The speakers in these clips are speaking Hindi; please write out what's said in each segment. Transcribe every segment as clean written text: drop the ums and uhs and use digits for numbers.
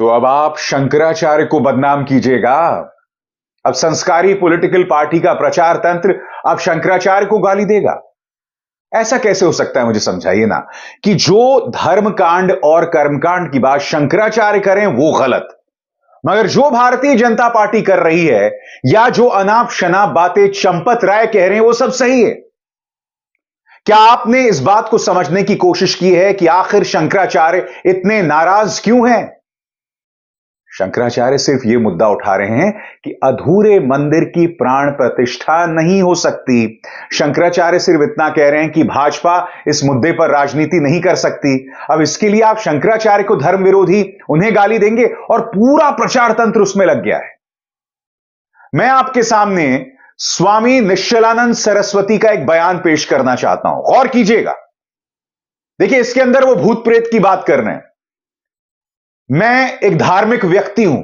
तो अब आप शंकराचार्य को बदनाम कीजिएगा। अब संस्कारी पॉलिटिकल पार्टी का प्रचार तंत्र अब शंकराचार्य को गाली देगा। ऐसा कैसे हो सकता है, मुझे समझाइए ना, कि जो धर्मकांड और कर्मकांड की बात शंकराचार्य करें वो गलत, मगर जो भारतीय जनता पार्टी कर रही है या जो अनाप शनाप बातें चंपत राय कह रहे हैं वो सब सही है। क्या आपने इस बात को समझने की कोशिश की है कि आखिर शंकराचार्य इतने नाराज क्यों हैं? शंकराचार्य सिर्फ यह मुद्दा उठा रहे हैं कि अधूरे मंदिर की प्राण प्रतिष्ठा नहीं हो सकती। शंकराचार्य सिर्फ इतना कह रहे हैं कि भाजपा इस मुद्दे पर राजनीति नहीं कर सकती। अब इसके लिए आप शंकराचार्य को धर्म विरोधी, उन्हें गाली देंगे और पूरा प्रचार तंत्र उसमें लग गया है। मैं आपके सामने स्वामी निश्चलानंद सरस्वती का एक बयान पेश करना चाहता हूं, गौर कीजिएगा। देखिए, इसके अंदर वो भूत प्रेत की बात कर रहे हैं। मैं एक धार्मिक व्यक्ति हूं,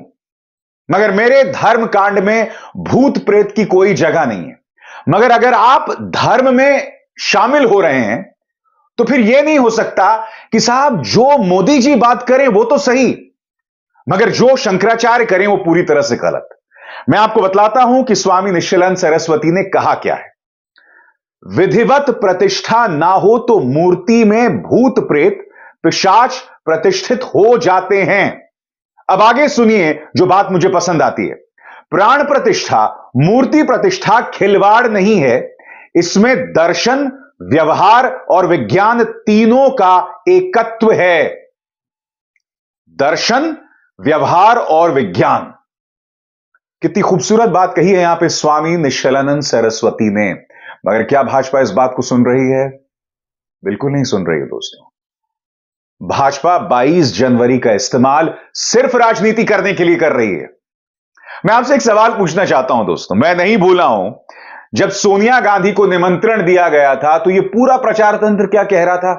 मगर मेरे धर्म कांड में भूत प्रेत की कोई जगह नहीं है। मगर अगर आप धर्म में शामिल हो रहे हैं तो फिर यह नहीं हो सकता कि साहब जो मोदी जी बात करें वो तो सही, मगर जो शंकराचार्य करें वो पूरी तरह से गलत। मैं आपको बतलाता हूं कि स्वामी निश्चलानंद सरस्वती ने कहा क्या है। विधिवत प्रतिष्ठा ना हो तो मूर्ति में भूत प्रेत पिशाच प्रतिष्ठित हो जाते हैं। अब आगे सुनिए जो बात मुझे पसंद आती है। प्राण प्रतिष्ठा, मूर्ति प्रतिष्ठा खिलवाड़ नहीं है। इसमें दर्शन, व्यवहार और विज्ञान तीनों का एकत्व है। दर्शन, व्यवहार और विज्ञान। कितनी खूबसूरत बात कही है यहां पे स्वामी निश्चलानंद सरस्वती ने। मगर क्या भाजपा इस बात को सुन रही है? बिल्कुल नहीं सुन रही है दोस्तों। भाजपा 22 जनवरी का इस्तेमाल सिर्फ राजनीति करने के लिए कर रही है। मैं आपसे एक सवाल पूछना चाहता हूं दोस्तों। मैं नहीं भूला हूं जब सोनिया गांधी को निमंत्रण दिया गया था तो यह पूरा प्रचार तंत्र क्या कह रहा था?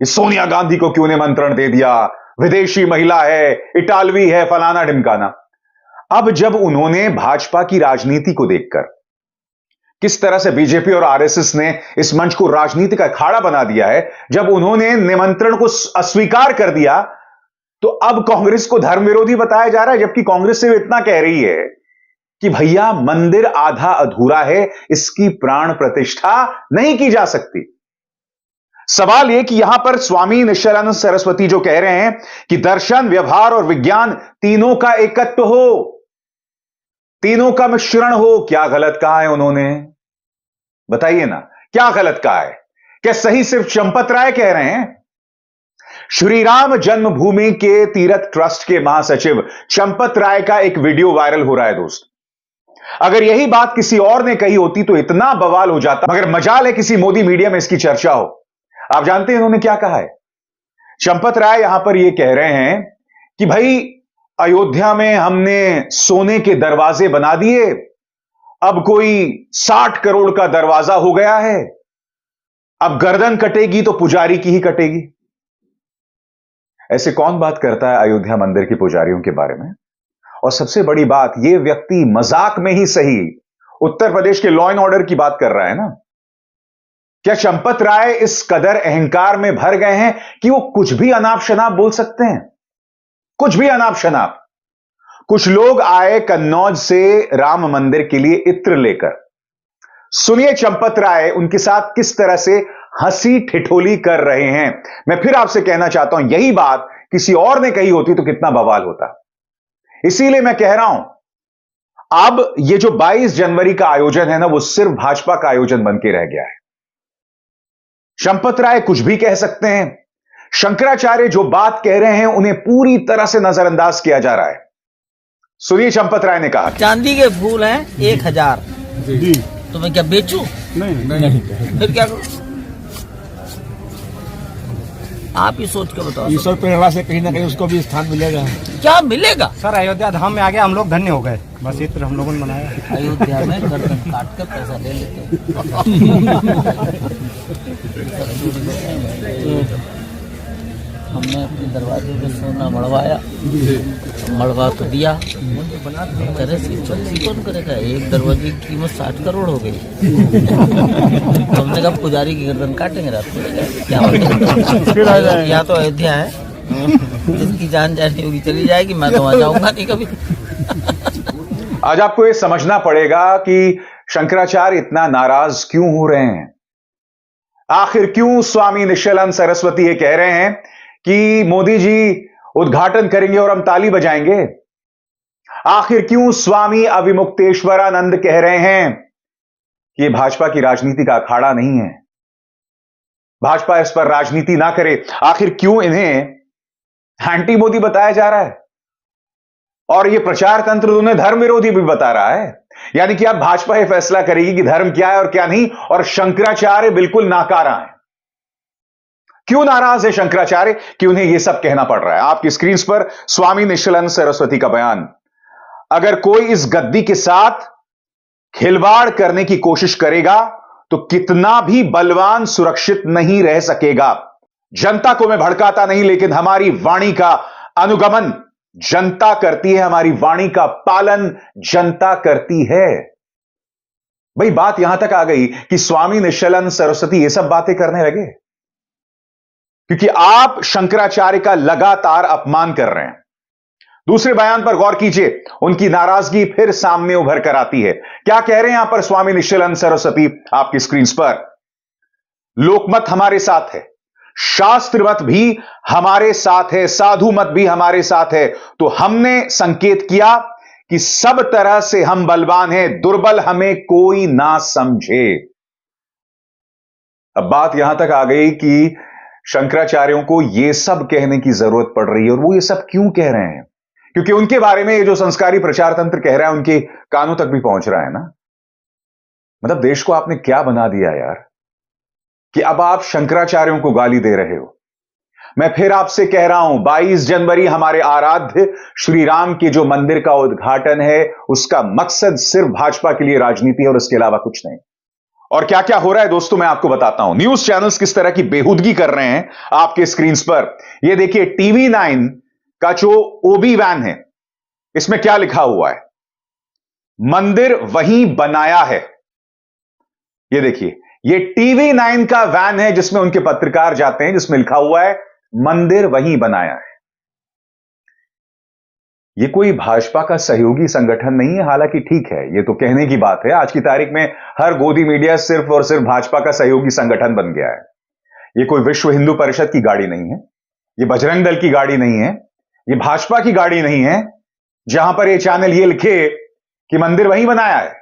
ये सोनिया गांधी को क्यों निमंत्रण दे दिया, विदेशी महिला है, इटालवी है, फलाना ढिमकाना। अब जब उन्होंने भाजपा की राजनीति को देखकर किस तरह से बीजेपी और आरएसएस ने इस मंच को राजनीति का अखाड़ा बना दिया है, जब उन्होंने निमंत्रण को अस्वीकार कर दिया तो अब कांग्रेस को धर्म विरोधी बताया जा रहा है, जबकि कांग्रेस सिर्फ इतना कह रही है कि भैया मंदिर आधा अधूरा है, इसकी प्राण प्रतिष्ठा नहीं की जा सकती। सवाल यह कि यहां पर स्वामी निश्चलानंद सरस्वती जो कह रहे हैं कि दर्शन, व्यवहार और विज्ञान तीनों का एकत्व हो, तीनों का मिश्रण हो, क्या गलत कहा है उन्होंने? बताइए ना, क्या गलत कहा है? क्या सही सिर्फ चंपत राय कह रहे हैं? श्री राम जन्मभूमि के तीर्थ ट्रस्ट के महासचिव चंपत राय का एक वीडियो वायरल हो रहा है दोस्त। अगर यही बात किसी और ने कही होती तो इतना बवाल हो जाता, मगर मजाल है किसी मोदी मीडिया में इसकी चर्चा हो। आप जानते हैं इन्होंने क्या कहा है? चंपत राय यहां पर यह कह रहे हैं कि भाई अयोध्या में हमने सोने के दरवाजे बना दिए, अब कोई 60 करोड़ का दरवाजा हो गया है, अब गर्दन कटेगी तो पुजारी की ही कटेगी। ऐसे कौन बात करता है अयोध्या मंदिर के पुजारियों के बारे में? और सबसे बड़ी बात, यह व्यक्ति मजाक में ही सही उत्तर प्रदेश के लॉ एंड ऑर्डर की बात कर रहा है ना। क्या चंपत राय इस कदर अहंकार में भर गए हैं कि वो कुछ भी अनाप शनाप बोल सकते हैं? कुछ भी अनाप शनाप। कुछ लोग आए कन्नौज से राम मंदिर के लिए इत्र लेकर। सुनिए चंपत राय उनके साथ किस तरह से हंसी ठिठोली कर रहे हैं। मैं फिर आपसे कहना चाहता हूं, यही बात किसी और ने कही होती तो कितना बवाल होता। इसीलिए मैं कह रहा हूं, अब यह जो 22 जनवरी का आयोजन है ना, वो सिर्फ भाजपा का आयोजन बन के रह गया है। चंपत राय कुछ भी कह सकते हैं। शंकराचार्य जो बात कह रहे हैं उन्हें पूरी तरह से नजरअंदाज किया जा रहा है। सुनिए चंपत राय ने कहा, चांदी के फूल हैं 1000 जी, तो मैं क्या बेचूं? नहीं। फिर क्या करूं? आप ही सोच के बताओ। ईश्वर प्रेरणा से कहीं ना कहीं उसको भी स्थान मिलेगा। क्या मिलेगा? सर अयोध्या धाम में आगे हम लोग धन्य हो गए, बस इत्र हम लोगों ने मनाया। अयोध्या में गर्दन काट कर पैसा ले लेते। हमने अपने दरवाजे पे सोना मड़वाया, मड़वा तो दिया, तरह से चौथी कौन करेगा? एक दरवाजे की कीमत 60 करोड़ हो गई। हमने कहा पुजारी की गर्दन काटेंगे रात को, क्या यहाँ तो अयोध्या है। जिसकी जान जानी होगी चली जाएगी, मैं तो वहां जाऊंगा नहीं कभी। आज आपको ये समझना पड़ेगा कि शंकराचार्य इतना नाराज क्यों हो रहे हैं। आखिर क्यों स्वामी निश्चलानंद सरस्वती ये कह रहे हैं कि मोदी जी उद्घाटन करेंगे और हम ताली बजाएंगे। आखिर क्यों स्वामी अविमुक्तेश्वरानंद कह रहे हैं कि ये भाजपा की राजनीति का अखाड़ा नहीं है, भाजपा इस पर राजनीति ना करे। आखिर क्यों इन्हें एंटी मोदी बताया जा रहा है और ये प्रचार तंत्र उन्हें धर्म विरोधी भी बता रहा है। यानी कि अब भाजपा यह फैसला करेगी कि धर्म क्या है और क्या नहीं, और शंकराचार्य बिल्कुल नाकारा है। क्यों नाराज है शंकराचार्य कि उन्हें यह सब कहना पड़ रहा है। आपकी स्क्रीन पर स्वामी निश्चलानंद सरस्वती का बयान। अगर कोई इस गद्दी के साथ खिलवाड़ करने की कोशिश करेगा तो कितना भी बलवान सुरक्षित नहीं रह सकेगा। जनता को मैं भड़काता नहीं, लेकिन हमारी वाणी का अनुगमन जनता करती है, हमारी वाणी का पालन जनता करती है। भाई बात यहां तक आ गई कि स्वामी निश्चलानंद सरस्वती ये सब बातें करने लगे क्योंकि आप शंकराचार्य का लगातार अपमान कर रहे हैं। दूसरे बयान पर गौर कीजिए, उनकी नाराजगी फिर सामने उभर कर आती है। क्या कह रहे हैं यहां पर स्वामी निश्चलानंद सरस्वती आपकी स्क्रीन पर? लोकमत हमारे साथ है, शास्त्र मत भी हमारे साथ है, साधु मत भी हमारे साथ है, तो हमने संकेत किया कि सब तरह से हम बलवान हैं, दुर्बल हमें कोई ना समझे। अब बात यहां तक आ गई कि शंकराचार्यों को यह सब कहने की जरूरत पड़ रही है। और वो ये सब क्यों कह रहे हैं? क्योंकि उनके बारे में ये जो संस्कारी प्रचार तंत्र कह रहा है उनके कानों तक भी पहुंच रहा है ना। मतलब देश को आपने क्या बना दिया यार कि अब आप शंकराचार्यों को गाली दे रहे हो। मैं फिर आपसे कह रहा हूं, 22 जनवरी हमारे आराध्य श्री राम के जो मंदिर का उद्घाटन है, उसका मकसद सिर्फ भाजपा के लिए राजनीति है और इसके अलावा कुछ नहीं। और क्या क्या हो रहा है दोस्तों, मैं आपको बताता हूं। न्यूज चैनल्स किस तरह की बेहूदगी कर रहे हैं आपके स्क्रीन पर। यह देखिए, TV9 का जो ओबी वैन है, इसमें क्या लिखा हुआ है? मंदिर वहीं बनाया है। यह देखिए, यह TV9 का वैन है जिसमें उनके पत्रकार जाते हैं, जिसमें लिखा हुआ है मंदिर वहीं बनाया है। यह कोई भाजपा का सहयोगी संगठन नहीं है। हालांकि ठीक है, यह तो कहने की बात है, आज की तारीख में हर गोदी मीडिया सिर्फ और सिर्फ भाजपा का सहयोगी संगठन बन गया है। यह कोई विश्व हिंदू परिषद की गाड़ी नहीं है, यह बजरंग दल की गाड़ी नहीं है, यह भाजपा की गाड़ी नहीं है जहां पर यह चैनल यह लिखे कि मंदिर वहीं बनाया है।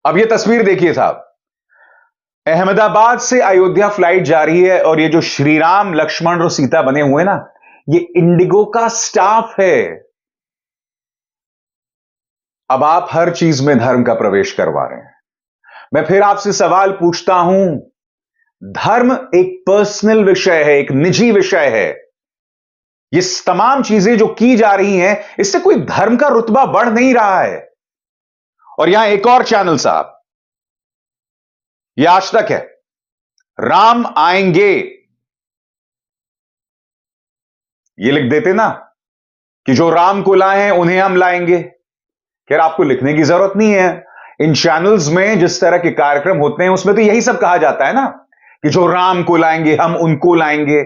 अब यह तस्वीर देखिए साहब, अहमदाबाद से अयोध्या फ्लाइट जा रही है और ये जो श्री राम लक्ष्मण और सीता बने हुए ना, ये इंडिगो का स्टाफ है। अब आप हर चीज में धर्म का प्रवेश करवा रहे हैं। मैं फिर आपसे सवाल पूछता हूं, धर्म एक पर्सनल विषय है, एक निजी विषय है। ये तमाम चीजें जो की जा रही हैं, इससे कोई धर्म का रुतबा बढ़ नहीं रहा है। और यहां एक और चैनल साहब, यह आज तक है, राम आएंगे, ये लिख देते ना कि जो राम को लाए हैं उन्हें हम लाएंगे। खैर आपको लिखने की जरूरत नहीं है। इन चैनल्स में जिस तरह के कार्यक्रम होते हैं उसमें तो यही सब कहा जाता है ना कि जो राम को लाएंगे हम उनको लाएंगे।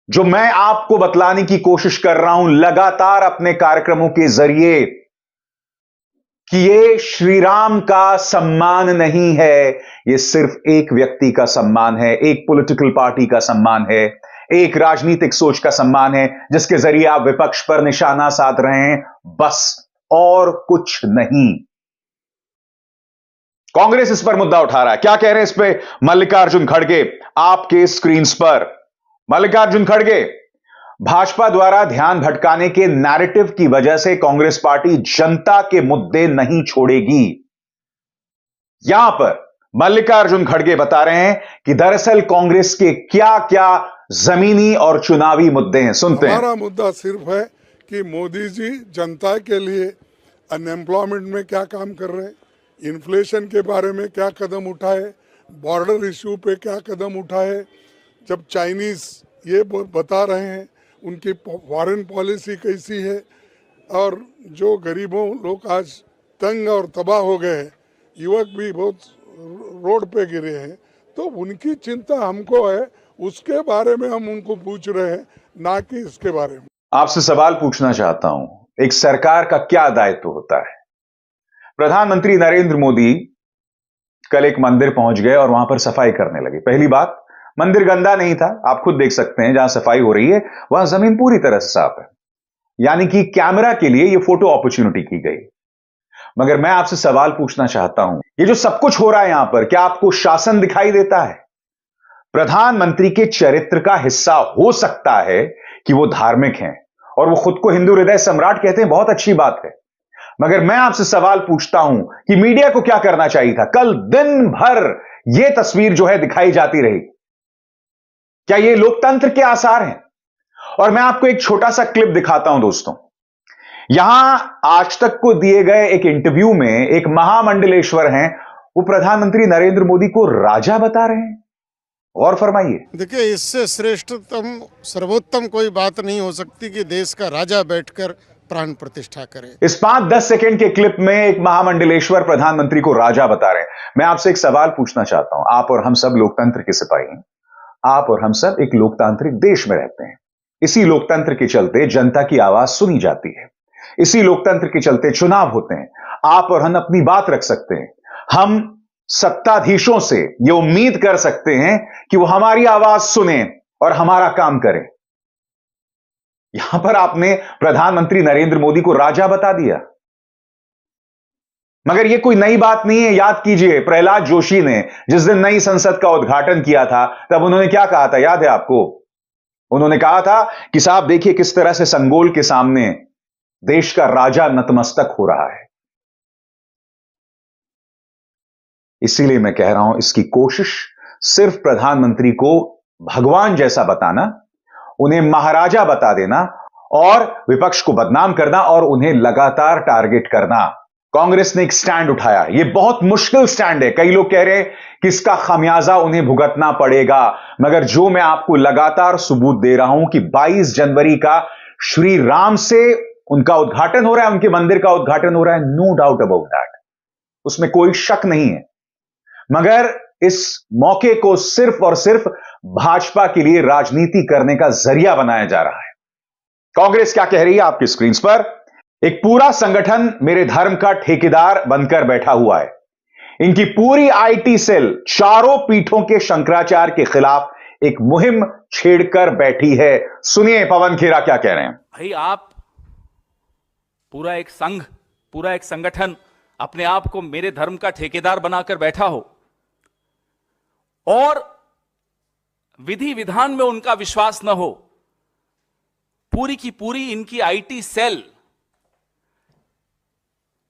जो मैं आपको बतलाने की कोशिश कर रहा हूं लगातार अपने कार्यक्रमों के जरिए कि ये श्री राम का सम्मान नहीं है, ये सिर्फ एक व्यक्ति का सम्मान है, एक पॉलिटिकल पार्टी का सम्मान है, एक राजनीतिक सोच का सम्मान है जिसके जरिए आप विपक्ष पर निशाना साध रहे हैं, बस और कुछ नहीं। कांग्रेस इस पर मुद्दा उठा रहा है। क्या कह रहे हैं इस पे मल्लिकार्जुन खड़गे आपके स्क्रीन पर? मल्लिकार्जुन खड़गे, भाजपा द्वारा ध्यान भटकाने के नैरेटिव की वजह से कांग्रेस पार्टी जनता के मुद्दे नहीं छोड़ेगी। यहां पर मल्लिकार्जुन खड़गे बता रहे हैं कि दरअसल कांग्रेस के क्या क्या जमीनी और चुनावी मुद्दे हैं। सुनते हैं। हमारा मुद्दा सिर्फ है कि मोदी जी जनता के लिए अनएम्प्लॉयमेंट में क्या काम कर रहे हैं, इन्फ्लेशन के बारे में क्या कदम उठाए, बॉर्डर इशू पे क्या कदम उठाए। जब चाइनीज ये बता रहे हैं उनकी फॉरेन पॉलिसी कैसी है, और जो गरीबों लोग आज तंग और तबाह हो गए हैं, युवक भी बहुत रोड पे गिरे हैं, तो उनकी चिंता हमको है, उसके बारे में हम उनको पूछ रहे हैं। ना कि इसके बारे में। आपसे सवाल पूछना चाहता हूं, एक सरकार का क्या दायित्व होता है? प्रधानमंत्री नरेंद्र मोदी कल एक मंदिर पहुंच गए और वहां पर सफाई करने लगे। पहली बात, मंदिर गंदा नहीं था, आप खुद देख सकते हैं, जहां सफाई हो रही है वहां जमीन पूरी तरह से साफ है, यानी कि कैमरा के लिए यह फोटो अपॉर्चुनिटी की गई। मगर मैं आपसे सवाल पूछना चाहता हूं, ये जो सब कुछ हो रहा है यहां पर, क्या आपको शासन दिखाई देता है? प्रधानमंत्री के चरित्र का हिस्सा हो सकता है कि वो धार्मिक हैं और वो खुद को हिंदू हृदय सम्राट कहते हैं, बहुत अच्छी बात है। मगर मैं आपसे सवाल पूछता हूं कि मीडिया को क्या करना चाहिए था? कल दिन भर यह तस्वीर जो है दिखाई जाती रही। क्या ये लोकतंत्र के आसार हैं? और मैं आपको एक छोटा सा क्लिप दिखाता हूं दोस्तों। यहां आज तक को दिए गए एक इंटरव्यू में एक महामंडलेश्वर हैं, वो प्रधानमंत्री नरेंद्र मोदी को राजा बता रहे हैं। गौर फरमाइए। देखिए, इससे श्रेष्ठतम सर्वोत्तम कोई बात नहीं हो सकती कि देश का राजा बैठकर प्राण प्रतिष्ठा करे। इस 5-10 सेकंड के क्लिप में एक महामंडलेश्वर प्रधानमंत्री को राजा बता रहे हैं। मैं आपसे एक सवाल पूछना चाहता हूं, आप और हम सब लोकतंत्र के सिपाही हैं, आप और हम सब एक लोकतांत्रिक देश में रहते हैं। इसी लोकतंत्र के चलते जनता की आवाज सुनी जाती है, इसी लोकतंत्र के चलते चुनाव होते हैं, आप और हम अपनी बात रख सकते हैं। हम सत्ताधीशों से यह उम्मीद कर सकते हैं कि वो हमारी आवाज सुने और हमारा काम करें। यहां पर आपने प्रधानमंत्री नरेंद्र मोदी को राजा बता दिया। मगर यह कोई नई बात नहीं है। याद कीजिए, प्रहलाद जोशी ने जिस दिन नई संसद का उद्घाटन किया था, तब उन्होंने क्या कहा था, याद है आपको? उन्होंने कहा था कि साहब देखिए किस तरह से संगोल के सामने देश का राजा नतमस्तक हो रहा है। इसीलिए मैं कह रहा हूं, इसकी कोशिश सिर्फ प्रधानमंत्री को भगवान जैसा बताना, उन्हें महाराजा बता देना और विपक्ष को बदनाम करना और उन्हें लगातार टारगेट करना। कांग्रेस ने एक स्टैंड उठाया, यह बहुत मुश्किल स्टैंड है। कई लोग कह रहे हैं कि इसका खामियाजा उन्हें भुगतना पड़ेगा, मगर जो मैं आपको लगातार सबूत दे रहा हूं कि 22 जनवरी का श्री राम से उनका उद्घाटन हो रहा है, उनके मंदिर का उद्घाटन हो रहा है, नो डाउट अबाउट दैट, उसमें कोई शक नहीं है। मगर इस मौके को सिर्फ और सिर्फ भाजपा के लिए राजनीति करने का जरिया बनाया जा रहा है। कांग्रेस क्या कह रही है आपकी स्क्रीन पर? एक पूरा संगठन मेरे धर्म का ठेकेदार बनकर बैठा हुआ है। इनकी पूरी आईटी सेल चारों पीठों के शंकराचार्य के खिलाफ एक मुहिम छेड़कर बैठी है। सुनिए पवन खेरा क्या कह रहे हैं। भाई, आप पूरा एक संघ, पूरा एक संगठन अपने आप को मेरे धर्म का ठेकेदार बनाकर बैठा हो और विधि विधान में उनका विश्वास न हो, पूरी की पूरी इनकी आईटी सेल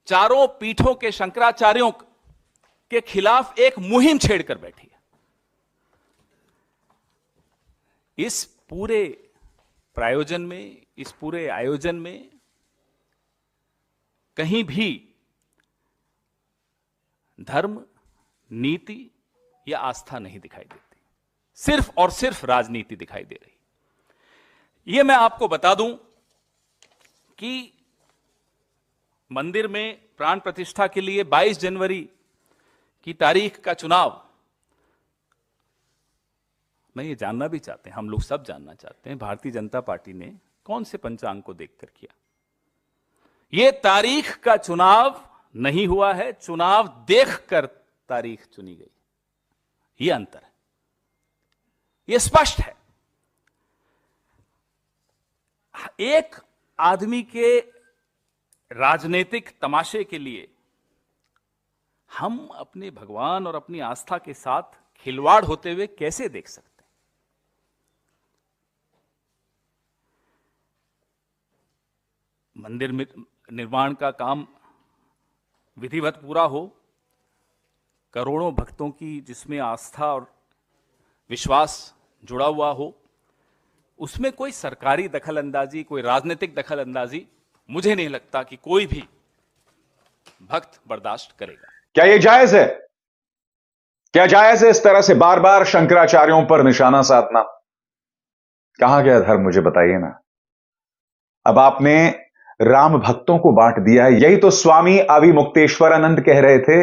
चारों पीठों के शंकराचार्यों के खिलाफ एक मुहिम छेड़कर बैठी है। इस पूरे प्रायोजन में, इस पूरे आयोजन में कहीं भी धर्म, नीति या आस्था नहीं दिखाई देती, सिर्फ और सिर्फ राजनीति दिखाई दे रही। यह मैं आपको बता दूं कि मंदिर में प्राण प्रतिष्ठा के लिए 22 जनवरी की तारीख का चुनाव, मैं ये जानना भी चाहते हैं, हम लोग सब जानना चाहते हैं, भारतीय जनता पार्टी ने कौन से पंचांग को देखकर किया। यह तारीख का चुनाव नहीं हुआ है, चुनाव देखकर तारीख चुनी गई। यह अंतर है, यह स्पष्ट है। एक आदमी के राजनीतिक तमाशे के लिए हम अपने भगवान और अपनी आस्था के साथ खिलवाड़ होते हुए कैसे देख सकते हैं? मंदिर में निर्माण का काम विधिवत पूरा हो, करोड़ों भक्तों की जिसमें आस्था और विश्वास जुड़ा हुआ हो, उसमें कोई सरकारी दखलंदाजी, कोई राजनीतिक दखलंदाजी मुझे नहीं लगता कि कोई भी भक्त बर्दाश्त करेगा। क्या यह जायज है? क्या जायज है इस तरह से बार बार शंकराचार्यों पर निशाना साधना? कहां गया धर्म, मुझे बताइए ना। अब आपने राम भक्तों को बांट दिया है। यही तो स्वामी अविमुक्तेश्वरानंद कह रहे थे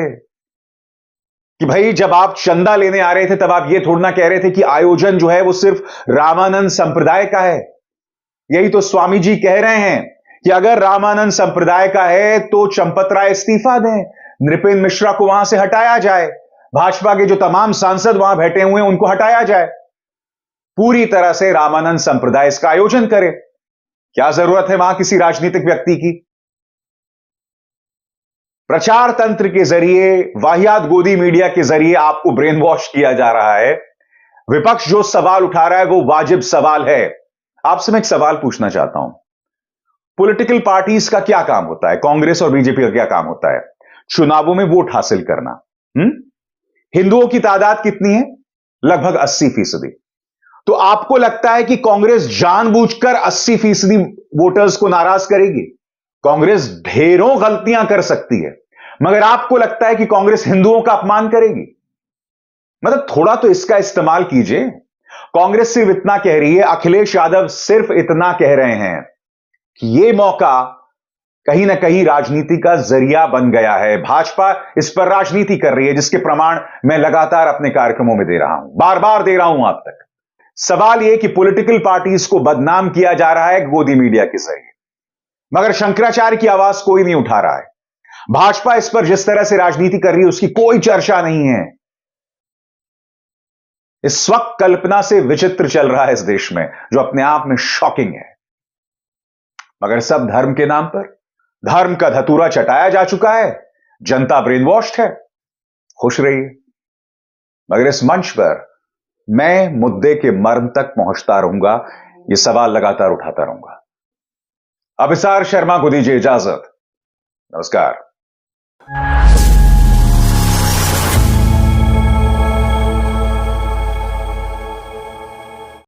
कि भाई जब आप चंदा लेने आ रहे थे तब आप ये थोड़ा ना कह रहे थे कि आयोजन जो है वो सिर्फ रामानंद संप्रदाय का है। यही तो स्वामी जी कह रहे हैं कि अगर रामानंद संप्रदाय का है तो चंपत राय इस्तीफा दें, नृपेंद्र मिश्रा को वहां से हटाया जाए, भाजपा के जो तमाम सांसद वहां बैठे हुए हैं उनको हटाया जाए, पूरी तरह से रामानंद संप्रदाय इसका आयोजन करे। क्या जरूरत है वहां किसी राजनीतिक व्यक्ति की? प्रचार तंत्र के जरिए, वाहियात गोदी मीडिया के जरिए आपको ब्रेन वॉश किया जा रहा है। विपक्ष जो सवाल उठा रहा है वो वाजिब सवाल है। आपसे मैं एक सवाल पूछना चाहता हूं, पॉलिटिकल पार्टीज का क्या काम होता है? कांग्रेस और बीजेपी का क्या काम होता है? चुनावों में वोट हासिल करना। हिंदुओं की तादाद कितनी है? लगभग 80%। तो आपको लगता है कि कांग्रेस जानबूझकर 80% वोटर्स को नाराज करेगी? कांग्रेस ढेरों गलतियां कर सकती है, मगर आपको लगता है कि कांग्रेस हिंदुओं का अपमान करेगी? मतलब थोड़ा तो इसका इस्तेमाल कीजिए। कांग्रेस सिर्फ इतना कह रही है, अखिलेश यादव सिर्फ इतना कह रहे हैं कि यह मौका कहीं ना कहीं राजनीति का जरिया बन गया है। भाजपा इस पर राजनीति कर रही है, जिसके प्रमाण मैं लगातार अपने कार्यक्रमों में दे रहा हूं, बार बार दे रहा हूं आप तक। सवाल यह कि पॉलिटिकल पार्टीज को बदनाम किया जा रहा है गोदी मीडिया के जरिए, मगर शंकराचार्य की आवाज कोई नहीं उठा रहा है। भाजपा इस पर जिस तरह से राजनीति कर रही है उसकी कोई चर्चा नहीं है। इस वक्त कल्पना से विचित्र चल रहा है इस देश में, जो अपने आप में शॉकिंग है। मगर सब धर्म के नाम पर, धर्म का धतूरा चटाया जा चुका है, जनता ब्रेन वॉश्ड है। खुश रहिए, मगर इस मंच पर मैं मुद्दे के मर्म तक पहुंचता रहूंगा, यह सवाल लगातार उठाता रहूंगा। अभिसार शर्मा को दीजिए इजाजत। नमस्कार।